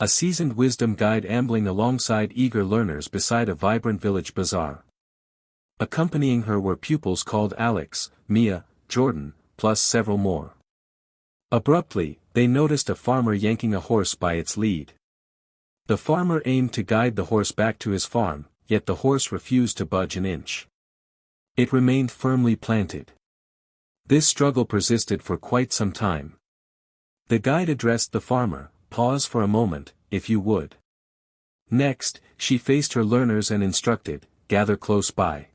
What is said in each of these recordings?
A seasoned wisdom guide ambling alongside eager learners beside a vibrant village bazaar. Accompanying her were pupils called Alex, Mia, Jordan, plus several more. Abruptly, they noticed a farmer yanking a horse by its lead. The farmer aimed to guide the horse back to his farm, yet the horse refused to budge an inch. It remained firmly planted. This struggle persisted for quite some time. The guide addressed the farmer, "Pause for a moment, if you would." Next, she faced her learners and instructed, "Gather close by."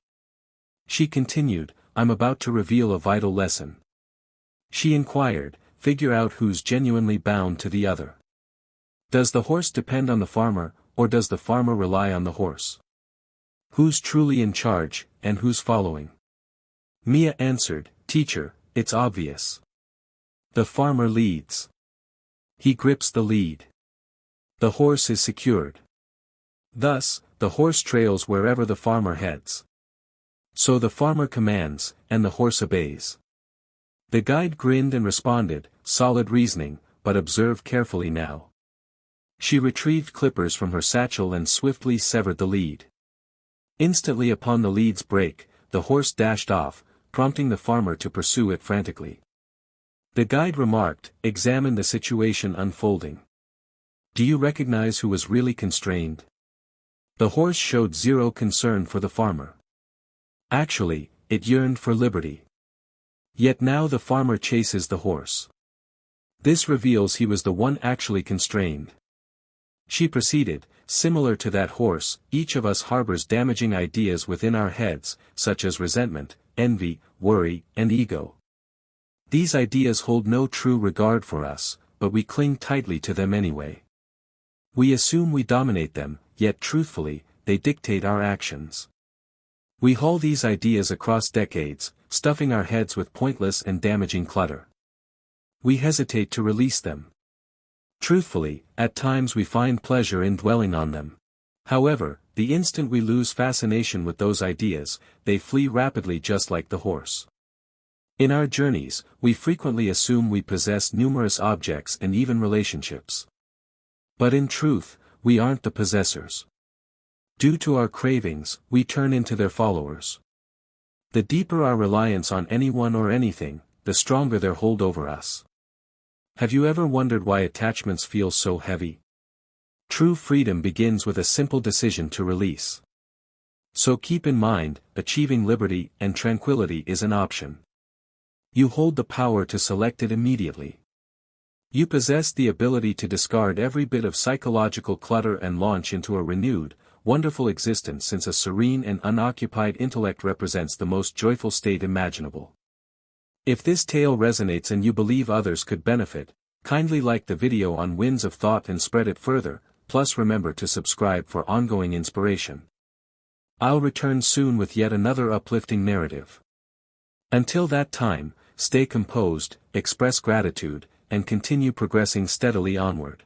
She continued, "I'm about to reveal a vital lesson." She inquired, "Figure out who's genuinely bound to the other. Does the horse depend on the farmer, or does the farmer rely on the horse? Who's truly in charge, and who's following?" Mia answered, "Teacher, it's obvious. The farmer leads. He grips the lead. The horse is secured. Thus, the horse trails wherever the farmer heads. So the farmer commands, and the horse obeys." The guide grinned and responded, "Solid reasoning, but observe carefully now." She retrieved clippers from her satchel and swiftly severed the lead. Instantly upon the lead's break, the horse dashed off, prompting the farmer to pursue it frantically. The guide remarked, "Examine the situation unfolding. Do you recognize who was really constrained?" The horse showed zero concern for the farmer. Actually, it yearned for liberty. Yet now the farmer chases the horse. This reveals he was the one actually constrained. She proceeded, "Similar to that horse, each of us harbors damaging ideas within our heads, such as resentment, envy, worry, and ego. These ideas hold no true regard for us, but we cling tightly to them anyway. We assume we dominate them, yet truthfully, they dictate our actions. We haul these ideas across decades, stuffing our heads with pointless and damaging clutter. We hesitate to release them. Truthfully, at times we find pleasure in dwelling on them. However, the instant we lose fascination with those ideas, they flee rapidly just like the horse. In our journeys, we frequently assume we possess numerous objects and even relationships. But in truth, we aren't the possessors. Due to our cravings, we turn into their followers. The deeper our reliance on anyone or anything, the stronger their hold over us. Have you ever wondered why attachments feel so heavy? True freedom begins with a simple decision to release. So keep in mind, achieving liberty and tranquility is an option. You hold the power to select it immediately. You possess the ability to discard every bit of psychological clutter and launch into a renewed, wonderful existence, since a serene and unoccupied intellect represents the most joyful state imaginable. If this tale resonates and you believe others could benefit, kindly like the video on Winds of Thought and spread it further, plus remember to subscribe for ongoing inspiration. I'll return soon with yet another uplifting narrative. Until that time, stay composed, express gratitude, and continue progressing steadily onward.